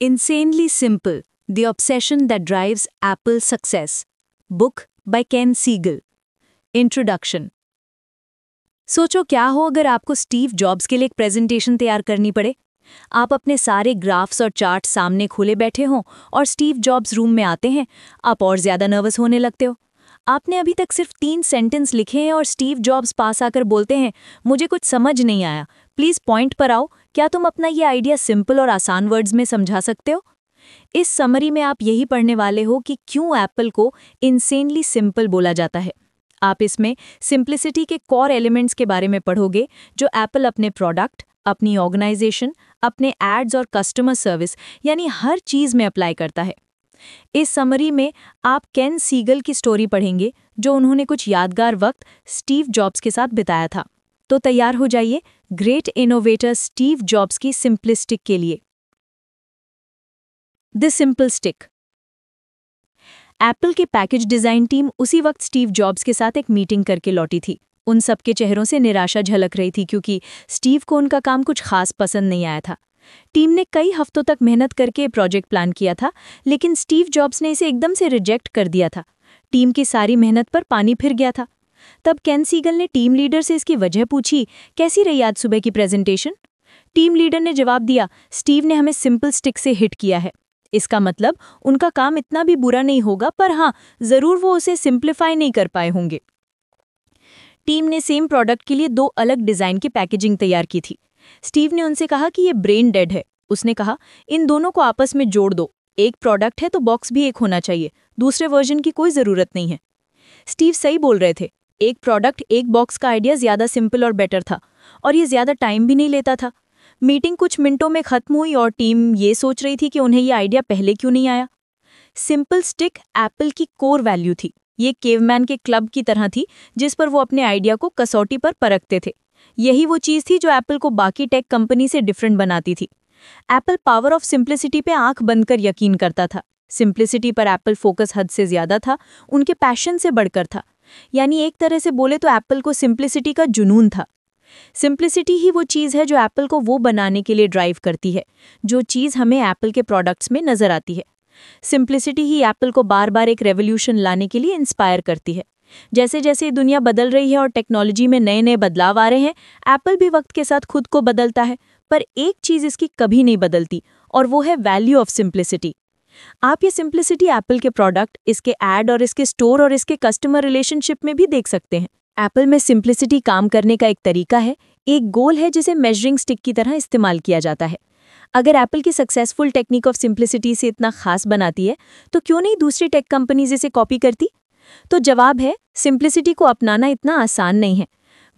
Insanely Simple: The Obsession That Drives Apple Success. Book by Ken Siegel. Introduction. सोचो क्या हो अगर आपको स्टीव जॉब्स के लिए एक प्रेजेंटेशन तैयार करनी पड़े। आप अपने सारे ग्राफ्स और चार्ट सामने खोले बैठे हों और स्टीव जॉब्स रूम में आते हैं। आप और ज़्यादा नर्वस होने लगते हो। आपने अभी तक सिर्फ 3 सेंटेंस लिखे हैं और स्टीव जॉब्स पास आकर बोलते हैं, मुझे कुछ समझ नहीं आया, प्लीज़ पॉइंट पर आओ, क्या तुम अपना ये आइडिया सिंपल और आसान वर्ड्स में समझा सकते हो? इस समरी में आप यही पढ़ने वाले हो कि क्यों एप्पल को इंसेनली सिंपल बोला जाता है। आप इसमें सिंप्लिसिटी के कोर एलिमेंट्स के बारे में पढ़ोगे जो एप्पल अपने प्रोडक्ट, अपनी ऑर्गेनाइजेशन, अपने एड्स और कस्टमर सर्विस यानी हर चीज़ में अप्लाई करता है। इस समरी में आप केन सीगल की स्टोरी पढ़ेंगे जो उन्होंने कुछ यादगार वक्त स्टीव जॉब्स के साथ बिताया था। तो तैयार हो जाइए ग्रेट इनोवेटर स्टीव जॉब्स की सिंपलिस्टिक के लिए। The simple stick. एप्पल की पैकेज डिज़ाइन टीम उसी वक्त स्टीव जॉब्स के साथ एक मीटिंग करके लौटी थी। उन सबके चेहरों से निराशा झलक रही थी क्योंकि स्टीव को उनका काम कुछ खास पसंद नहीं आया था। टीम ने कई हफ्तों तक मेहनत करके प्रोजेक्ट प्लान किया था, लेकिन स्टीव जॉब्स ने इसे एकदम से रिजेक्ट कर दिया था। टीम की सारी मेहनत पर पानी फिर गया था। तब केन सीगल ने टीम लीडर से इसकी वजह पूछी, कैसी रही आज सुबह की प्रेजेंटेशन? टीम लीडर ने जवाब दिया, स्टीव ने हमें सिंपल स्टिक से हिट किया है। इसका मतलब उनका काम इतना भी बुरा नहीं होगा, पर हाँ, जरूर वो उसे सिंप्लीफाई नहीं कर पाए होंगे। टीम ने सेम प्रोडक्ट के लिए 2 अलग डिज़ाइन की पैकेजिंग तैयार की थी। स्टीव ने उनसे कहा कि ये ब्रेन डेड है। उसने कहा, इन दोनों को आपस में जोड़ दो। एक प्रोडक्ट है तो बॉक्स भी एक होना चाहिए, दूसरे वर्जन की कोई ज़रूरत नहीं है। स्टीव सही बोल रहे थे। एक प्रोडक्ट एक बॉक्स का आइडिया ज़्यादा सिंपल और बेटर था, और ये ज़्यादा टाइम भी नहीं लेता था। मीटिंग कुछ मिनटों में खत्म हुई और टीम ये सोच रही थी कि उन्हें ये आइडिया पहले क्यों नहीं आया। सिंपल स्टिक एप्पल की कोर वैल्यू थी। ये केवमैन के क्लब की तरह थी जिस पर वो अपने आइडिया को कसौटी पर परखते थे। यही वो चीज़ थी जो एप्पल को बाकी टेक कंपनी से डिफरेंट बनाती थी। एप्पल पावर ऑफ सिंप्लिसिटी पे आंख बंद कर यकीन करता था। सिंप्लिसिटी पर एप्पल फोकस हद से ज़्यादा था, उनके पैशन से बढ़कर था। यानी एक तरह से बोले तो एप्पल को सिंप्लिसिटी का जुनून था। सिंप्लिसिटी ही वो चीज़ है जो एप्पल को वो बनाने के लिए ड्राइव करती है जो चीज़ हमें एप्पल के प्रोडक्ट्स में नज़र आती है। सिंप्लिसिटी ही एप्पल को बार बार एक रेवोल्यूशन लाने के लिए इंस्पायर करती है। जैसे जैसे दुनिया बदल रही है और टेक्नोलॉजी में नए नए बदलाव आ रहे हैं, एप्पल भी वक्त के साथ खुद को बदलता है, पर एक चीज़ इसकी कभी नहीं बदलती, और वो है वैल्यू ऑफ सिंप्लिसिटी। आप ये सिंप्लिसिटी एप्पल के प्रोडक्ट, इसके ऐड और इसके स्टोर और इसके कस्टमर रिलेशनशिप में भी देख सकते हैं। एप्पल में सिंप्लिसिटी काम करने का एक तरीका है, एक गोल है जिसे मेजरिंग स्टिक की तरह इस्तेमाल किया जाता है। अगर एप्पल की सक्सेसफुल टेक्निक ऑफ सिंप्लिसिटी से इतना खास बनाती है, तो क्यों नहीं दूसरी टेक कंपनीज इसे कॉपी करती? तो जवाब है, सिंप्लिसिटी को अपनाना इतना आसान नहीं है।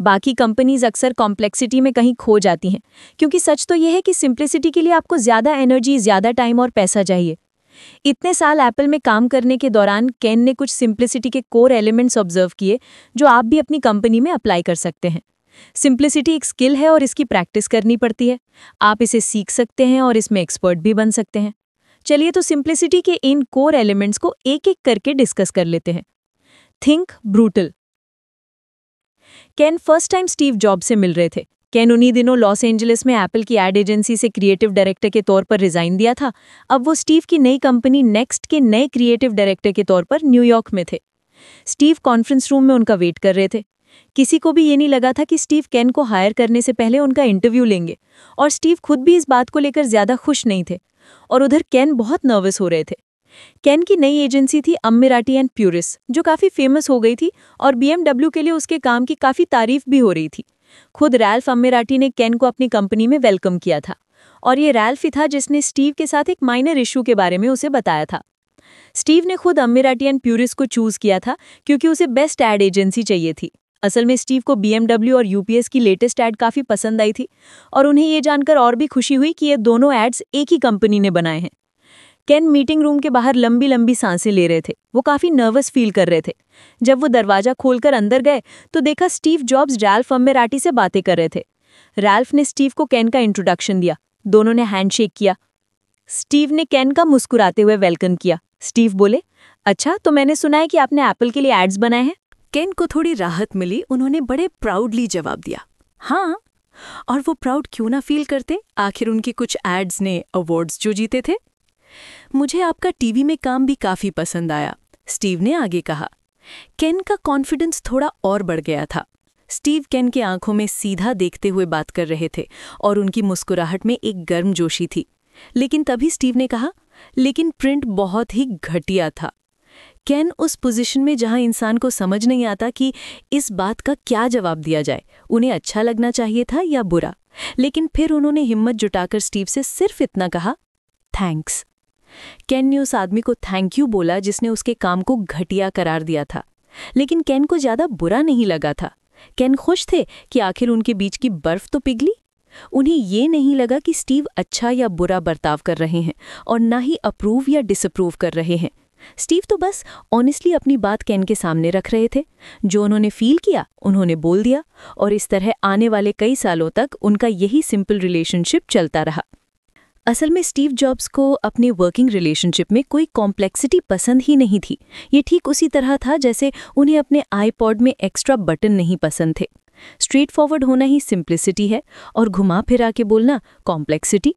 बाकी कंपनीज अक्सर कॉम्प्लेक्सिटी में कहीं खो जाती हैं, क्योंकि सच तो यह है कि सिंप्लिसिटी के लिए आपको ज़्यादा एनर्जी, ज़्यादा टाइम और पैसा चाहिए। इतने साल एप्पल में काम करने के दौरान केन ने कुछ सिंप्लिसिटी के कोर एलिमेंट्स ऑब्जर्व किए जो आप भी अपनी कंपनी में अप्लाई कर सकते हैं। सिंप्लिसिटी एक स्किल है और इसकी प्रैक्टिस करनी पड़ती है। आप इसे सीख सकते हैं और इसमें एक्सपर्ट भी बन सकते हैं। चलिए तो सिंप्लिसिटी के इन कोर एलिमेंट्स को एक एक करके डिस्कस कर लेते हैं। Think brutal. Ken first time Steve Job से मिल रहे थे। केन उन्हीं दिनों लॉस एंजलिस में एप्पल की एड एजेंसी से क्रिएटिव डायरेक्टर के तौर पर रिजाइन दिया था। अब वो स्टीव की नई कंपनी नेक्स्ट के नए क्रिएटिव डायरेक्टर के तौर पर न्यूयॉर्क में थे। स्टीव कॉन्फ्रेंस रूम में उनका वेट कर रहे थे। किसी को भी ये नहीं लगा था कि स्टीव केन को हायर करने से पहले उनका इंटरव्यू लेंगे, और स्टीव खुद भी इस बात को लेकर ज़्यादा खुश नहीं थे। और उधर केन बहुत नर्वस हो रहे थे। केन की नई एजेंसी थी अम्मिराटी एंड प्यूरिस, जो काफ़ी फेमस हो गई थी, और BMW के लिए उसके काम की काफ़ी तारीफ भी हो रही थी। खुद रैल्फ अम्मिराटी ने केन को अपनी कंपनी में वेलकम किया था, और ये रैल्फ ही था जिसने स्टीव के साथ एक माइनर इशू के बारे में उसे बताया था। स्टीव ने खुद अम्मिराटी एंड प्यूरिस को चूज़ किया था क्योंकि उसे बेस्ट एड एजेंसी चाहिए थी। असल में स्टीव को BMW और UPS की लेटेस्ट एड काफ़ी पसंद आई थी, और उन्हें ये जानकर और भी खुशी हुई कि ये दोनों एड्स एक ही कंपनी ने बनाए हैं। केन मीटिंग रूम के बाहर लंबी लंबी सांसें ले रहे थे। वो काफ़ी नर्वस फील कर रहे थे। जब वो दरवाज़ा खोलकर अंदर गए तो देखा स्टीव जॉब्स रैल्फ अम्मिराटी से बातें कर रहे थे। रैल्फ ने स्टीव को केन का इंट्रोडक्शन दिया। दोनों ने हैंडशेक किया। स्टीव ने केन का मुस्कुराते हुए वेलकम किया। स्टीव बोले, अच्छा, तो मैंने सुना है कि आपने एप्पल के लिए एड्स बनाए हैं। केन को थोड़ी राहत मिली। उन्होंने बड़े प्राउडली जवाब दिया, हाँ। और वो प्राउड क्यों ना फील करते, आखिर उनके कुछ एड्स ने अवार्ड्स जो जीते थे। मुझे आपका टीवी में काम भी काफी पसंद आया, स्टीव ने आगे कहा। केन का कॉन्फिडेंस थोड़ा और बढ़ गया था। स्टीव केन के आंखों में सीधा देखते हुए बात कर रहे थे और उनकी मुस्कुराहट में एक गर्मजोशी थी। लेकिन तभी स्टीव ने कहा, लेकिन प्रिंट बहुत ही घटिया था। केन उस पोजीशन में जहां इंसान को समझ नहीं आता कि इस बात का क्या जवाब दिया जाए, उन्हें अच्छा लगना चाहिए था या बुरा। लेकिन फिर उन्होंने हिम्मत जुटाकर स्टीव से सिर्फ इतना कहा, थैंक्स। केन ने उस आदमी को थैंक यू बोला जिसने उसके काम को घटिया करार दिया था। लेकिन केन को ज्यादा बुरा नहीं लगा था। केन खुश थे कि आखिर उनके बीच की बर्फ तो पिघली। उन्हें ये नहीं लगा कि स्टीव अच्छा या बुरा बर्ताव कर रहे हैं और ना ही अप्रूव या डिसअप्रूव कर रहे हैं। स्टीव तो बस ऑनेस्टली अपनी बात केन के सामने रख रहे थे। जो उन्होंने फील किया उन्होंने बोल दिया, और इस तरह आने वाले कई सालों तक उनका यही सिंपल रिलेशनशिप चलता रहा। असल में स्टीव जॉब्स को अपने वर्किंग रिलेशनशिप में कोई कॉम्प्लेक्सिटी पसंद ही नहीं थी। ये ठीक उसी तरह था जैसे उन्हें अपने आईपॉड में एक्स्ट्रा बटन नहीं पसंद थे। स्ट्रेट फॉरवर्ड होना ही सिंप्लिसिटी है और घुमा फिरा के बोलना कॉम्प्लेक्सिटी।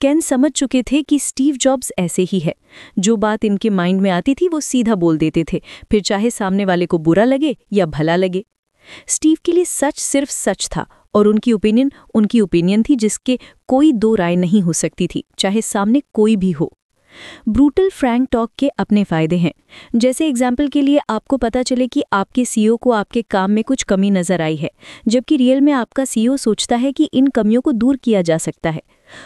केन समझ चुके थे कि स्टीव जॉब्स ऐसे ही है। जो बात इनके माइंड में आती थी वो सीधा बोल देते थे, फिर चाहे सामने वाले को बुरा लगे या भला लगे। स्टीव के लिए सच सिर्फ सच था और उनकी ओपिनियन थी जिसके कोई दो राय नहीं हो सकती थी, चाहे सामने कोई भी हो। ब्रूटल फ्रैंक टॉक के अपने फायदे हैं। जैसे एग्जाम्पल के लिए आपको पता चले कि आपके सीईओ को आपके काम में कुछ कमी नजर आई है, जबकि रियल में आपका सीईओ सोचता है कि इन कमियों को दूर किया जा सकता है।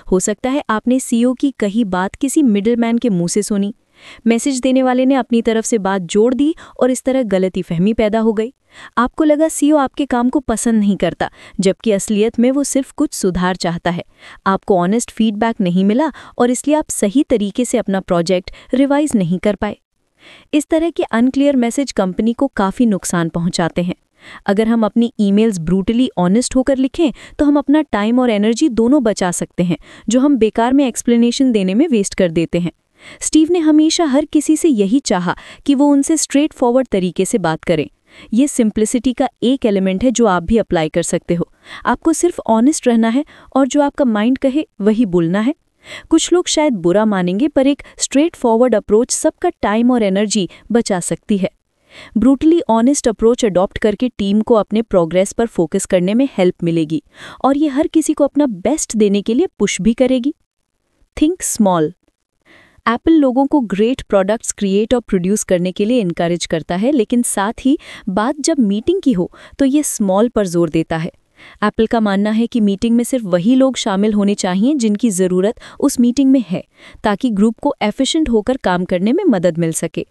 हो सकता है आपने सीईओ की कही बात किसी मिडलमैन के मुंह से सुनी, मैसेज देने वाले ने अपनी तरफ से बात जोड़ दी और इस तरह गलतफहमी पैदा हो गई। आपको लगा सीईओ आपके काम को पसंद नहीं करता, जबकि असलियत में वो सिर्फ कुछ सुधार चाहता है। आपको ऑनेस्ट फीडबैक नहीं मिला और इसलिए आप सही तरीके से अपना प्रोजेक्ट रिवाइज नहीं कर पाए। इस तरह के अनक्लियर मैसेज कंपनी को काफ़ी नुकसान पहुंचाते हैं। अगर हम अपनी ईमेल्स ब्रूटली ऑनेस्ट होकर लिखें तो हम अपना टाइम और एनर्जी दोनों बचा सकते हैं, जो हम बेकार में एक्सप्लेनेशन देने में वेस्ट कर देते हैं। स्टीव ने हमेशा हर किसी से यही चाहा कि वो उनसे स्ट्रेट फॉरवर्ड तरीके से बात करें। ये सिंप्लिसिटी का एक एलिमेंट है जो आप भी अप्लाई कर सकते हो। आपको सिर्फ ऑनेस्ट रहना है और जो आपका माइंड कहे वही बोलना है। कुछ लोग शायद बुरा मानेंगे, पर एक स्ट्रेट फॉरवर्ड अप्रोच सबका टाइम और एनर्जी बचा सकती है। ब्रूटली ऑनेस्ट अप्रोच अडॉप्ट करके टीम को अपने प्रोग्रेस पर फोकस करने में हेल्प मिलेगी और ये हर किसी को अपना बेस्ट देने के लिए पुश भी करेगी। Think small. एप्पल लोगों को ग्रेट प्रोडक्ट्स क्रिएट और प्रोड्यूस करने के लिए इनकरेज करता है, लेकिन साथ ही बात जब मीटिंग की हो तो ये स्मॉल पर जोर देता है। एप्पल का मानना है कि मीटिंग में सिर्फ वही लोग शामिल होने चाहिए जिनकी ज़रूरत उस मीटिंग में है, ताकि ग्रुप को एफिशिएंट होकर काम करने में मदद मिल सके।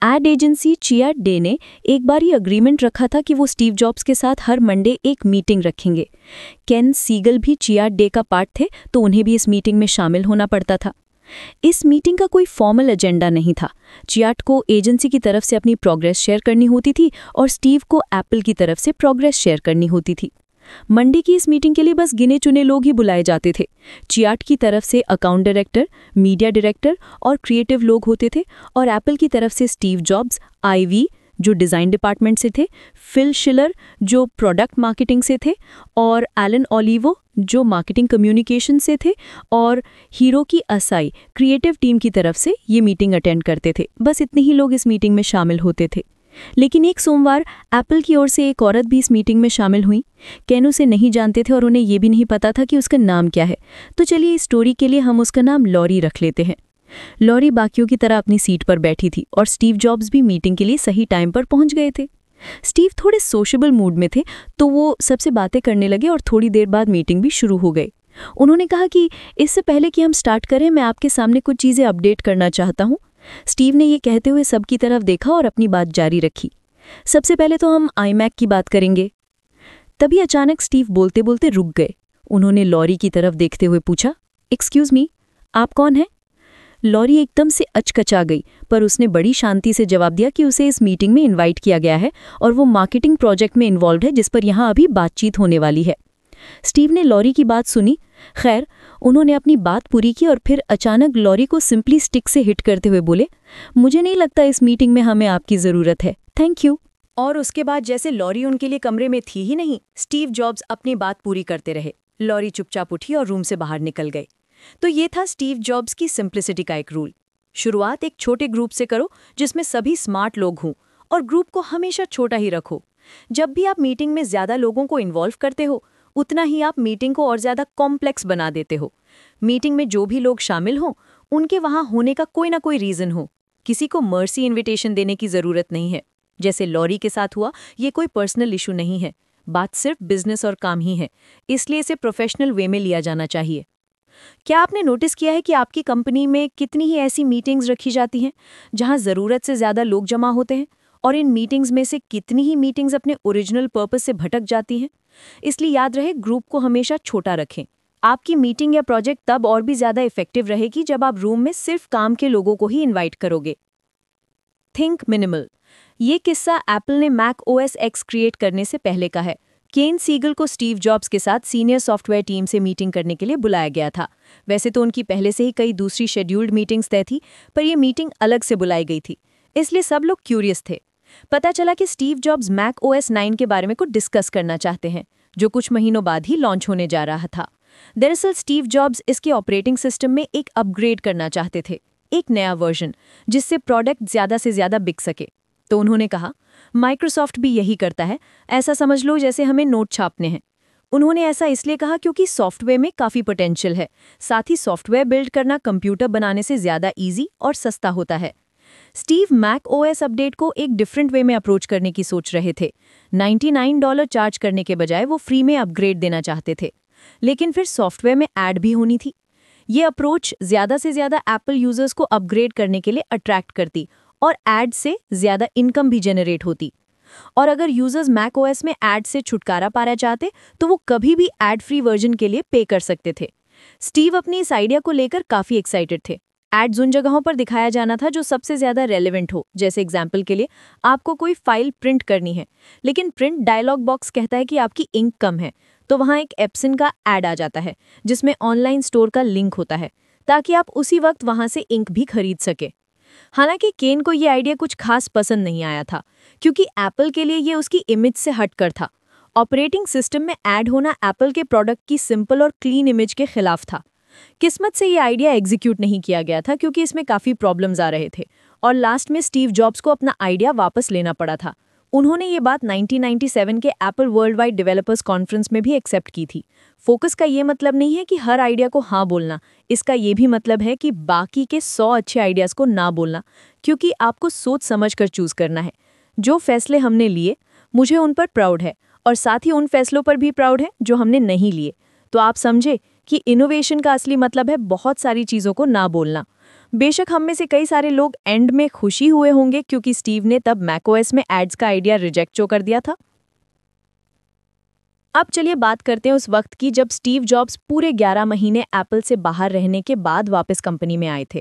एड एजेंसी चियाट डे ने एक बार ये अग्रीमेंट रखा था कि वो स्टीव जॉब्स के साथ हर मंडे एक मीटिंग रखेंगे। केन सीगल भी चियाट डे का पार्ट थे, तो उन्हें भी इस मीटिंग में शामिल होना पड़ता था। इस मीटिंग का कोई फॉर्मल एजेंडा नहीं था। चियाट को एजेंसी की तरफ से अपनी प्रोग्रेस शेयर करनी होती थी और स्टीव को एप्पल की तरफ से प्रोग्रेस शेयर करनी होती थी। मंडे की इस मीटिंग के लिए बस गिने चुने लोग ही बुलाए जाते थे। चियाट की तरफ से अकाउंट डायरेक्टर, मीडिया डायरेक्टर और क्रिएटिव लोग होते थे, और एप्पल की तरफ से स्टीव जॉब्स, आईवी जो डिज़ाइन डिपार्टमेंट से थे, फिल शिलर जो प्रोडक्ट मार्केटिंग से थे, और एलन ओलिवो जो मार्केटिंग कम्युनिकेशन से थे, और हिरोकी असाई क्रिएटिव टीम की तरफ से ये मीटिंग अटेंड करते थे। बस इतने ही लोग इस मीटिंग में शामिल होते थे। लेकिन एक सोमवार एप्पल की ओर से एक औरत भी इस मीटिंग में शामिल हुई। केन उसे नहीं जानते थे और उन्हें यह भी नहीं पता था कि उसका नाम क्या है, तो चलिए इस स्टोरी के लिए हम उसका नाम लॉरी रख लेते हैं। लॉरी बाकियों की तरह अपनी सीट पर बैठी थी और स्टीव जॉब्स भी मीटिंग के लिए सही टाइम पर पहुंच गए थे। स्टीव थोड़े सोशल मूड में थे, तो वो सबसे बातें करने लगे और थोड़ी देर बाद मीटिंग भी शुरू हो गई। उन्होंने कहा कि इससे पहले कि हम स्टार्ट करें, मैं आपके सामने कुछ चीज़ें अपडेट करना चाहता हूँ। स्टीव ने ये कहते हुए सबकी तरफ देखा और अपनी बात जारी रखी। सबसे पहले तो हम आईमैक की बात करेंगे। तभी अचानक स्टीव बोलते बोलते रुक गए। उन्होंने लॉरी की तरफ देखते हुए पूछा, एक्सक्यूज मी, आप कौन हैं? लॉरी एकदम से अचकचा गई, पर उसने बड़ी शांति से जवाब दिया कि उसे इस मीटिंग में इनवाइट किया गया है और वो मार्केटिंग प्रोजेक्ट में इन्वॉल्व है जिस पर यहाँ अभी बातचीत होने वाली है। स्टीव ने लॉरी की बात सुनी। खैर, उन्होंने अपनी बात पूरी की और फिर अचानक लॉरी को सिंपली स्टिक से हिट करते हुए बोले, मुझे नहीं लगता इस मीटिंग में हमें आपकी ज़रूरत है, थैंक यू। और उसके बाद जैसे लॉरी उनके लिए कमरे में थी ही नहीं, स्टीव जॉब्स अपनी बात पूरी करते रहे। लॉरी चुपचाप उठी और रूम से बाहर निकल गए। तो ये था स्टीव जॉब्स की सिंप्लिसिटी का एक रूल। शुरुआत एक छोटे ग्रुप से करो जिसमें सभी स्मार्ट लोग हों, और ग्रुप को हमेशा छोटा ही रखो। जब भी आप मीटिंग में ज़्यादा लोगों को इन्वॉल्व करते हो, उतना ही आप मीटिंग को और ज़्यादा कॉम्प्लेक्स बना देते हो। मीटिंग में जो भी लोग शामिल हों, उनके वहाँ होने का कोई ना कोई रीज़न हो। किसी को मर्सी इन्विटेशन देने की ज़रूरत नहीं है। जैसे लॉरी के साथ हुआ, ये कोई पर्सनल इशू नहीं है, बात सिर्फ बिजनेस और काम ही है, इसलिए इसे प्रोफेशनल वे में लिया जाना चाहिए। क्या आपने नोटिस किया है कि आपकी कंपनी में कितनी ही ऐसी मीटिंग्स रखी जाती हैं जहां ज़रूरत से ज़्यादा लोग जमा होते हैं, और इन मीटिंग्स में से कितनी ही मीटिंग्स अपने ओरिजिनल पर्पस से भटक जाती हैं? इसलिए याद रहे, ग्रुप को हमेशा छोटा रखें। आपकी मीटिंग या प्रोजेक्ट तब और भी ज़्यादा इफेक्टिव रहेगी जब आप रूम में सिर्फ काम के लोगों को ही इन्वाइट करोगे। Think minimal. ये किस्सा एप्पल ने मैक ओएस एक्स क्रिएट करने से पहले का है। केन सीगल को स्टीव जॉब्स के साथ सीनियर सॉफ्टवेयर टीम से मीटिंग करने के लिए बुलाया गया था। वैसे तो उनकी पहले से ही कई दूसरी शेड्यूल्ड मीटिंग्स तय थी, पर यह मीटिंग अलग से बुलाई गई थी, इसलिए सब लोग क्यूरियस थे। पता चला कि स्टीव जॉब्स मैक ओएस 9 के बारे में कुछ डिस्कस करना चाहते हैं, जो कुछ महीनों बाद ही लॉन्च होने जा रहा था। दरअसल स्टीव जॉब्स इसके ऑपरेटिंग सिस्टम में एक अपग्रेड करना चाहते थे, एक नया वर्जन, जिससे प्रोडक्ट ज़्यादा से ज़्यादा बिक सके। तो उन्होंने कहा, माइक्रोसॉफ्ट भी यही करता है, ऐसा समझ लो जैसे हमें नोट छापने हैं। उन्होंने ऐसा इसलिए कहा क्योंकि सॉफ्टवेयर में काफ़ी पोटेंशियल है, साथ ही सॉफ्टवेयर बिल्ड करना कंप्यूटर बनाने से ज़्यादा ईजी और सस्ता होता है। स्टीव मैक ओएस अपडेट को एक डिफरेंट वे में अप्रोच करने की सोच रहे थे। $99 चार्ज करने के बजाय वो फ्री में अपग्रेड देना चाहते थे, लेकिन फिर सॉफ्टवेयर में ऐड भी होनी थी। ये अप्रोच ज़्यादा से ज़्यादा एप्पल यूजर्स को अपग्रेड करने के लिए अट्रैक्ट करती, और ऐड से ज़्यादा इनकम भी जनरेट होती। और अगर यूजर्स मैक ओएस में ऐड से छुटकारा पाना चाहते, तो वो कभी भी ऐड फ्री वर्जन के लिए पे कर सकते थे। स्टीव अपनी इस आइडिया को लेकर काफ़ी एक्साइटेड थे। एड्स उन जगहों पर दिखाया जाना था जो सबसे ज़्यादा रेलेवेंट हो। जैसे एग्जाम्पल के लिए, आपको कोई फाइल प्रिंट करनी है, लेकिन प्रिंट डायलॉग बॉक्स कहता है कि आपकी इंक कम है, तो वहाँ एक एप्सन का ऐड आ जाता है जिसमें ऑनलाइन स्टोर का लिंक होता है, ताकि आप उसी वक्त वहाँ से इंक भी खरीद सके। हालांकि केन को ये आइडिया कुछ खास पसंद नहीं आया था, क्योंकि एप्पल के लिए ये उसकी इमेज से हटकर था। ऑपरेटिंग सिस्टम में ऐड होना एप्पल के प्रोडक्ट की सिंपल और क्लीन इमेज के खिलाफ था। किस्मत से ये आइडिया एग्जीक्यूट नहीं किया गया था, क्योंकि इसमें काफ़ी प्रॉब्लम्स आ रहे थे, और लास्ट में स्टीव जॉब्स को अपना आइडिया वापस लेना पड़ा था। उन्होंने ये बात 1997 के Apple world wide developers conference में भी एक्सेप्ट की थी। फोकस का ये मतलब नहीं है कि हर आइडिया को हाँ बोलना, इसका ये भी मतलब है कि बाकी के 100 अच्छे आइडियाज़ को ना बोलना, क्योंकि आपको सोच समझ कर चूज़ करना है। जो फैसले हमने लिए, मुझे उन पर प्राउड है, और साथ ही उन फैसलों पर भी प्राउड है जो हमने नहीं लिए। तो आप समझे कि इनोवेशन का असली मतलब है बहुत सारी चीज़ों को ना बोलना। बेशक हम में से कई सारे लोग एंड में खुशी हुए होंगे, क्योंकि स्टीव ने तब मैकओएस में एड्स का आइडिया रिजेक्ट जो कर दिया था। अब चलिए बात करते हैं उस वक्त की जब स्टीव जॉब्स पूरे 11 महीने एप्पल से बाहर रहने के बाद वापस कंपनी में आए थे।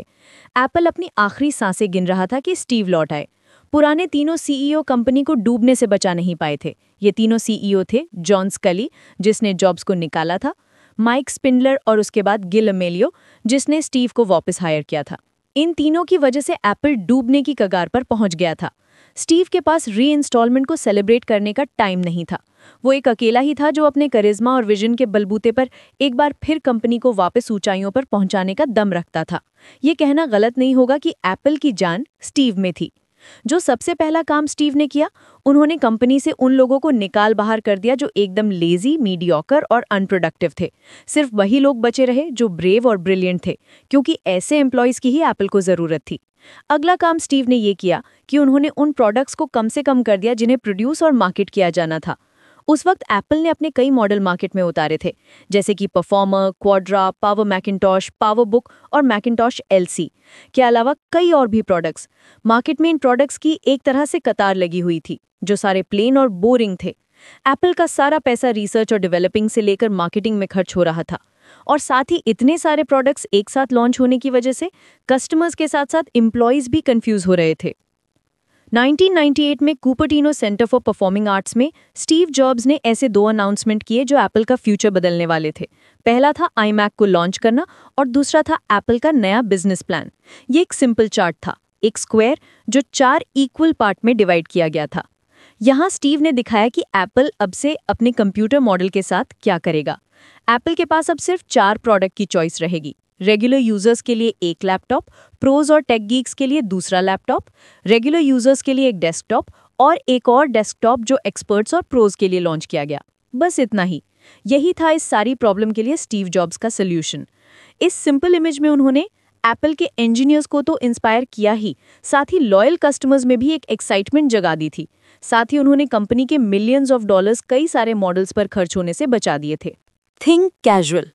एप्पल अपनी आखिरी सांसें गिन रहा था कि स्टीव लौट आए। पुराने तीनों सीईओ कंपनी को डूबने से बचा नहीं पाए थे। ये तीनों सीईओ थे जॉन स्कली, जिसने जॉब्स को निकाला था, माइक स्पिंडलर और उसके बाद गिल अमेलियो, जिसने स्टीव को वापस हायर किया था। इन तीनों की वजह से एप्पल डूबने की कगार पर पहुंच गया था। स्टीव के पास री-इंस्टॉलमेंट को सेलिब्रेट करने का टाइम नहीं था। वो एक अकेला ही था जो अपने करिश्मा और विजन के बलबूते पर एक बार फिर कंपनी को वापस ऊंचाइयों पर पहुंचाने का दम रखता था। ये कहना गलत नहीं होगा कि एप्पल की जान स्टीव में थी। जो सबसे पहला काम स्टीव ने किया, उन्होंने कंपनी से उन लोगों को निकाल बाहर कर दिया जो एकदम लेजी, मीडियोकर और अनप्रोडक्टिव थे। सिर्फ वही लोग बचे रहे जो ब्रेव और ब्रिलियंट थे, क्योंकि ऐसे एम्प्लॉयज़ की ही एप्पल को ज़रूरत थी। अगला काम स्टीव ने ये किया कि उन्होंने उन प्रोडक्ट्स को कम से कम कर दिया जिन्हें प्रोड्यूस और मार्केट किया जाना था। उस वक्त एप्पल ने अपने कई मॉडल मार्केट में उतारे थे, जैसे कि Performer, Quadra, Power Macintosh, Power Book और मैकिन्टॉश एलसी के अलावा कई और भी प्रोडक्ट्स। मार्केट में इन प्रोडक्ट्स की एक तरह से कतार लगी हुई थी, जो सारे प्लेन और बोरिंग थे। एप्पल का सारा पैसा रिसर्च और डेवलपिंग से लेकर मार्केटिंग में खर्च हो रहा था, और साथ ही इतने सारे प्रोडक्ट्स एक साथ लॉन्च होने की वजह से कस्टमर्स के साथ साथ एम्प्लॉयज़ भी कंफ्यूज हो रहे थे। 1998 में Cupertino centre for performing arts में स्टीव जॉब्स ने ऐसे 2 अनाउंसमेंट किए जो एप्पल का फ्यूचर बदलने वाले थे। पहला था iMac को लॉन्च करना, और दूसरा था एप्पल का नया बिजनेस प्लान। ये एक सिंपल चार्ट था, एक स्क्वायर जो 4 इक्वल पार्ट में डिवाइड किया गया था। यहाँ स्टीव ने दिखाया कि एप्पल अब से अपने कंप्यूटर मॉडल के साथ क्या करेगा। एप्पल के पास अब सिर्फ 4 प्रोडक्ट की चॉइस रहेगी। रेगुलर यूजर्स के लिए एक लैपटॉप, प्रोज और टेक गीक्स के लिए दूसरा लैपटॉप, रेगुलर यूजर्स के लिए एक डेस्कटॉप और एक और डेस्कटॉप जो एक्सपर्ट्स और प्रोज के लिए लॉन्च किया गया। बस इतना ही। यही था इस सारी प्रॉब्लम के लिए स्टीव जॉब्स का सॉल्यूशन। इस सिंपल इमेज में उन्होंने एप्पल के इंजीनियर्स को तो इंस्पायर किया ही, साथ ही लॉयल कस्टमर्स में भी एक एक्साइटमेंट जगा दी थी। साथ ही उन्होंने कंपनी के मिलियंस ऑफ डॉलर्स कई सारे मॉडल्स पर खर्च होने से बचा दिए थे। Think casual.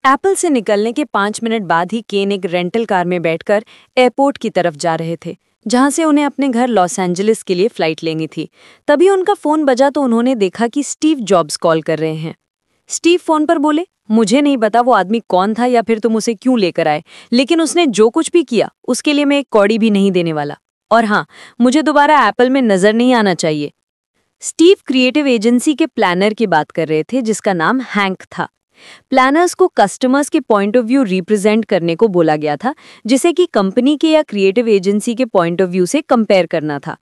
एप्पल से निकलने के 5 मिनट बाद ही केन एक रेंटल कार में बैठकर एयरपोर्ट की तरफ जा रहे थे, जहां से उन्हें अपने घर लॉस एंजलिस के लिए फ्लाइट लेनी थी। तभी उनका फोन बजा तो उन्होंने देखा कि स्टीव जॉब्स कॉल कर रहे हैं। स्टीव फोन पर बोले, मुझे नहीं पता वो आदमी कौन था या फिर तुम उसे क्यों लेकर आए, लेकिन उसने जो कुछ भी किया उसके लिए मैं एक कौड़ी भी नहीं देने वाला। और हाँ, मुझे दोबारा एप्पल में नजर नहीं आना चाहिए। स्टीव क्रिएटिव एजेंसी के प्लानर की बात कर रहे थे, जिसका नाम हैंक था। प्लानर्स को कस्टमर्स के पॉइंट ऑफ व्यू रिप्रेजेंट करने को बोला गया था, जिसे कि कंपनी के या क्रिएटिव एजेंसी के पॉइंट ऑफ व्यू से कंपेयर करना था।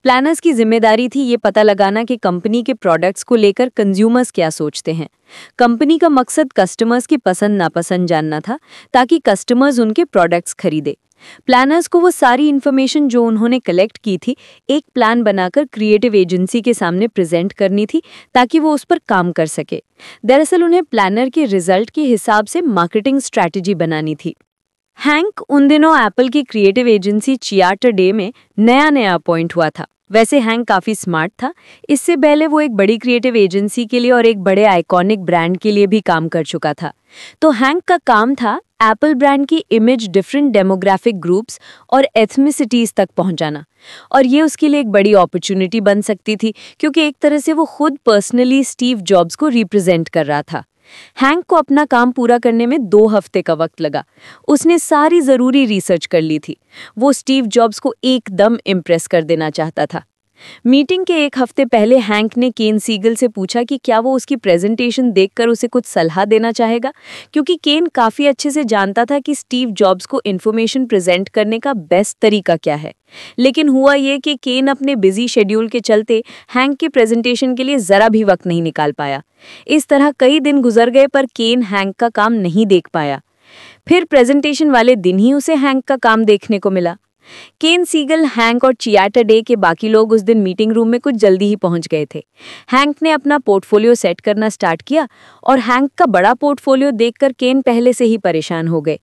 प्लानर्स की जिम्मेदारी थी ये पता लगाना कि कंपनी के प्रोडक्ट्स को लेकर कंज्यूमर्स क्या सोचते हैं। कंपनी का मकसद कस्टमर्स की पसंद नापसंद जानना था, ताकि कस्टमर्स उनके प्रोडक्ट्स खरीदे। प्लानर्स को वो सारी इन्फॉर्मेशन जो उन्होंने कलेक्ट की थी एक प्लान बनाकर क्रिएटिव एजेंसी के सामने प्रेजेंट करनी थी, ताकि वो उस पर काम कर सके। दरअसल उन्हें प्लानर के रिजल्ट के हिसाब से मार्केटिंग स्ट्रैटेजी बनानी थी। हैंक उन दिनों एप्पल की क्रिएटिव एजेंसी चियाटर डे में नया अपॉइंट हुआ था। वैसे हैंक काफ़ी स्मार्ट था। इससे पहले वो एक बड़ी क्रिएटिव एजेंसी के लिए और एक बड़े आइकॉनिक ब्रांड के लिए भी काम कर चुका था। तो हैंक का काम था एप्पल ब्रांड की इमेज डिफरेंट डेमोग्राफिक ग्रुप्स और एथनिसिटीज़ तक पहुंचाना। और ये उसके लिए एक बड़ी अपॉर्चुनिटी बन सकती थी, क्योंकि एक तरह से वो खुद पर्सनली स्टीव जॉब्स को रिप्रेजेंट कर रहा था। हैंक को अपना काम पूरा करने में 2 हफ्ते का वक्त लगा। उसने सारी ज़रूरी रिसर्च कर ली थी। वो स्टीव जॉब्स को एकदम इम्प्रेस कर देना चाहता था। मीटिंग के 1 हफ्ते पहले हैंक ने केन सीगल से पूछा कि क्या वो उसकी प्रेजेंटेशन देखकर उसे कुछ सलाह देना चाहेगा, क्योंकि केन काफ़ी अच्छे से जानता था कि स्टीव जॉब्स को इन्फॉर्मेशन प्रेजेंट करने का बेस्ट तरीका क्या है। लेकिन हुआ ये कि केन अपने बिजी शेड्यूल के चलते हैंक की प्रेजेंटेशन के लिए ज़रा भी वक्त नहीं निकाल पाया। इस तरह कई दिन गुजर गए, पर केन हैंक का काम नहीं देख पाया। फिर प्रेजेंटेशन वाले दिन ही उसे हैंक का काम देखने को मिला। केन सीगल, हैंक और चियाटर डे के बाकी लोग उस दिन मीटिंग रूम में कुछ जल्दी ही पहुंच गए थे। हैंक ने अपना पोर्टफोलियो सेट करना स्टार्ट किया और हैंक का बड़ा पोर्टफोलियो देखकर केन पहले से ही परेशान हो गए।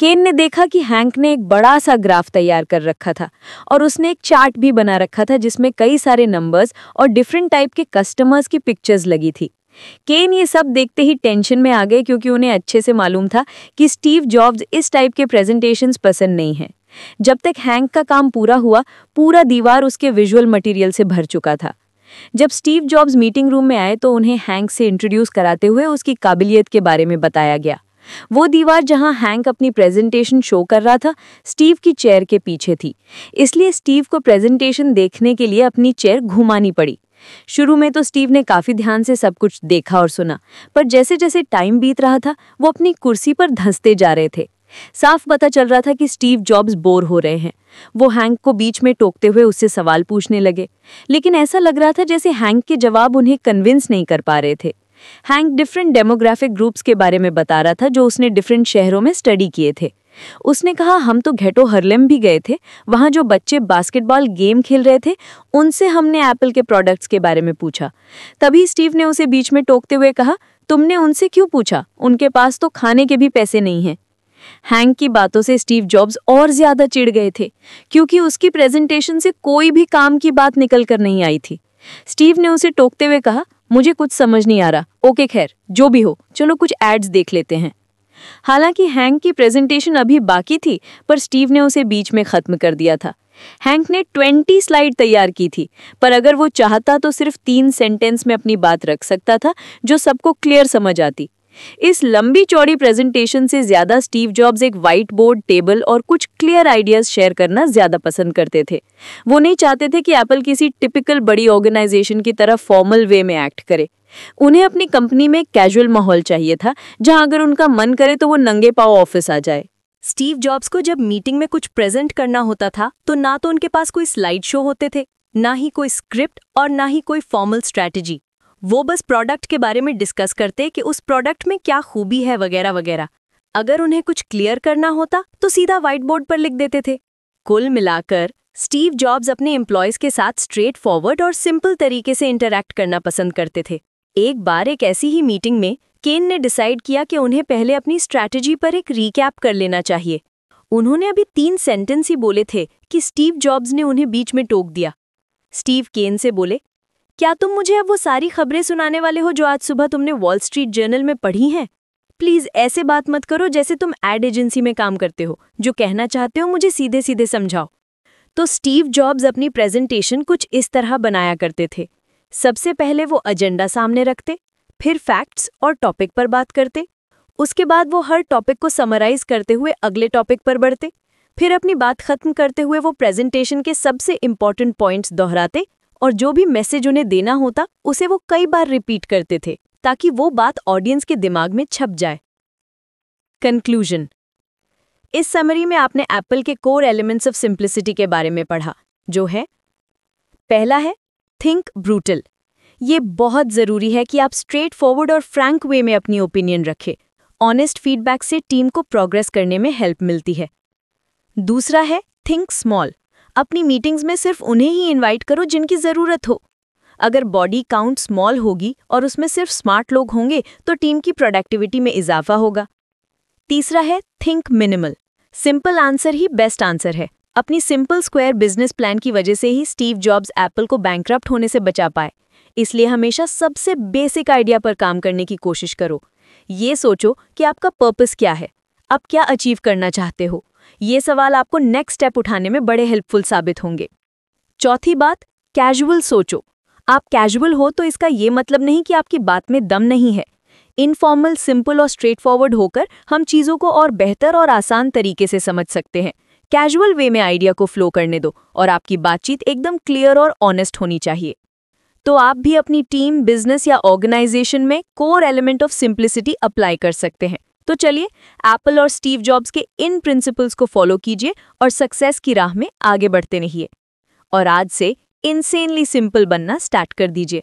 केन ने देखा कि हैंक ने एक बड़ा सा ग्राफ तैयार कर रखा था और उसने एक चार्ट भी बना रखा था, जिसमें कई सारे नंबर्स और डिफरेंट टाइप के कस्टमर्स की पिक्चर्स लगी थी। केन ये सब देखते ही टेंशन में आ गए, क्योंकि उन्हें अच्छे से मालूम था कि स्टीव जॉब्स इस टाइप के प्रेजेंटेशंस पसंद नहीं हैं। जब तक हैंक का काम पूरा हुआ, पूरा दीवार उसके विजुअल मटेरियल से भर चुका था। जब स्टीव जॉब्स मीटिंग रूम में आए तो उन्हें हैंक से इंट्रोड्यूस कराते हुए उसकी काबिलियत के बारे में बताया गया। वो दीवार जहां हैंक अपनी प्रेजेंटेशन शो कर रहा था, स्टीव की चेयर के पीछे थी। इसलिए स्टीव को प्रेजेंटेशन देखने के लिए अपनी चेयर घुमानी पड़ी। शुरू में तो स्टीव ने काफ़ी ध्यान से सब कुछ देखा और सुना, पर जैसे जैसे टाइम बीत रहा था वो अपनी कुर्सी पर धंसते जा रहे थे। साफ पता चल रहा था कि स्टीव जॉब्स बोर हो रहे हैं। वो हैंक को बीच में टोकते हुए उससे सवाल पूछने लगे, लेकिन ऐसा लग रहा था जैसे हैंक के जवाब उन्हें कन्विंस नहीं कर पा रहे थे। हैंक डिफरेंट डेमोग्राफिक ग्रुप्स के बारे में बता रहा था जो उसने डिफरेंट शहरों में स्टडी किए थे। उसने कहा, हम तो घेटो हरलेम भी गए थे, वहाँ जो बच्चे बास्केटबॉल गेम खेल रहे थे उनसे हमने एप्पल के प्रोडक्ट्स के बारे में पूछा। तभी स्टीव ने उसे बीच में टोकते हुए कहा, तुमने उनसे क्यों पूछा, उनके पास तो खाने के भी पैसे नहीं हैं। हैंक की बातों से स्टीव जॉब्स और ज्यादा चिढ़ गए थे, क्योंकि उसकी प्रेजेंटेशन से कोई भी काम की बात निकल कर नहीं आई थी। स्टीव ने उसे टोकते हुए कहा, मुझे कुछ समझ नहीं आ रहा। ओके खैर, जो भी हो, चलो कुछ एड्स देख लेते हैं। हालांकि हैंक की प्रेजेंटेशन अभी बाकी थी, पर स्टीव ने उसे बीच में खत्म कर दिया था। हैंक ने 20 स्लाइड तैयार की थी, पर अगर वो चाहता तो सिर्फ 3 सेंटेंस में अपनी बात रख सकता था, जो सबको क्लियर समझ आती। इस लंबी चौड़ी प्रेजेंटेशन से ज्यादा स्टीव जॉब्स एक व्हाइट बोर्ड, टेबल और कुछ क्लियर आइडियाज शेयर करना ज्यादा पसंद करते थे। वो नहीं चाहते थे कि एप्पल किसी टिपिकल बड़ी ऑर्गेनाइजेशन की तरह फॉर्मल वे में एक्ट करे। उन्हें अपनी कंपनी में कैजुअल माहौल चाहिए था, जहां अगर उनका मन करे तो वो नंगे पांव ऑफिस आ जाए। स्टीव जॉब्स को जब मीटिंग में कुछ प्रेजेंट करना होता था तो ना तो उनके पास कोई स्लाइड शो होते थे ना ही कोई स्क्रिप्ट और ना ही कोई फॉर्मल स्ट्रैटेजी। वो बस प्रोडक्ट के बारे में डिस्कस करते कि उस प्रोडक्ट में क्या खूबी है वगैरह वगैरह। अगर उन्हें कुछ क्लियर करना होता तो सीधा व्हाइट बोर्ड पर लिख देते थे। कुल मिलाकर स्टीव जॉब्स अपने एम्प्लॉयज के साथ स्ट्रेट फॉरवर्ड और सिंपल तरीके से इंटरैक्ट करना पसंद करते थे। एक बार एक ऐसी ही मीटिंग में केन ने डिसाइड किया कि उन्हें पहले अपनी स्ट्रैटेजी पर एक रीकैप कर लेना चाहिए। उन्होंने अभी 3 सेंटेंस ही बोले थे कि स्टीव जॉब्स ने उन्हें बीच में टोक दिया। स्टीव केन से बोले, क्या तुम मुझे अब वो सारी खबरें सुनाने वाले हो जो आज सुबह तुमने वॉल स्ट्रीट जर्नल में पढ़ी हैं? प्लीज ऐसे बात मत करो जैसे तुम एड एजेंसी में काम करते हो। जो कहना चाहते हो मुझे सीधे सीधे समझाओ। तो स्टीव जॉब्स अपनी प्रेजेंटेशन कुछ इस तरह बनाया करते थे। सबसे पहले वो एजेंडा सामने रखते, फिर फैक्ट्स और टॉपिक पर बात करते। उसके बाद वो हर टॉपिक को समराइज करते हुए अगले टॉपिक पर बढ़ते। फिर अपनी बात खत्म करते हुए वो प्रेजेंटेशन के सबसे इम्पॉर्टेंट पॉइंट्स दोहराते और जो भी मैसेज उन्हें देना होता उसे वो कई बार रिपीट करते थे ताकि वो बात ऑडियंस के दिमाग में छप जाए। कंक्लूजन। इस समरी में आपने एप्पल के कोर एलिमेंट्स ऑफ सिंप्लिसिटी के बारे में पढ़ा, जो है पहला है थिंक ब्रूटल। ये बहुत ज़रूरी है कि आप स्ट्रेट फॉरवर्ड और फ्रैंक वे में अपनी ओपिनियन रखें। ऑनेस्ट फीडबैक से टीम को प्रोग्रेस करने में हेल्प मिलती है। दूसरा है थिंक स्मॉल। अपनी मीटिंग्स में सिर्फ उन्हें ही इनवाइट करो जिनकी ज़रूरत हो। अगर बॉडी काउंट स्मॉल होगी और उसमें सिर्फ स्मार्ट लोग होंगे तो टीम की प्रोडक्टिविटी में इजाफा होगा। तीसरा है थिंक मिनिमल। सिंपल आंसर ही बेस्ट आंसर है। अपनी सिंपल स्क्वायर बिजनेस प्लान की वजह से ही स्टीव जॉब्स एप्पल को बैंकरप्ट होने से बचा पाए। इसलिए हमेशा सबसे बेसिक आइडिया पर काम करने की कोशिश करो। ये सोचो कि आपका पर्पस क्या है, आप क्या अचीव करना चाहते हो। ये सवाल आपको नेक्स्ट स्टेप उठाने में बड़े हेल्पफुल साबित होंगे। चौथी बात, कैजुअल सोचो। आप कैजुअल हो तो इसका ये मतलब नहीं कि आपकी बात में दम नहीं है। इनफॉर्मल, सिंपल और स्ट्रेट फॉरवर्ड होकर हम चीज़ों को और बेहतर और आसान तरीके से समझ सकते हैं। कैजुअल वे में आइडिया को फ्लो करने दो और आपकी बातचीत एकदम क्लियर और ऑनेस्ट होनी चाहिए। तो आप भी अपनी टीम, बिजनेस या ऑर्गेनाइजेशन में core element of simplicity apply कर सकते हैं। तो चलिए एप्पल और स्टीव जॉब्स के इन प्रिंसिपल्स को फॉलो कीजिए और सक्सेस की राह में आगे बढ़ते रहिए। और आज से इनसेनली सिंपल बनना स्टार्ट कर दीजिए।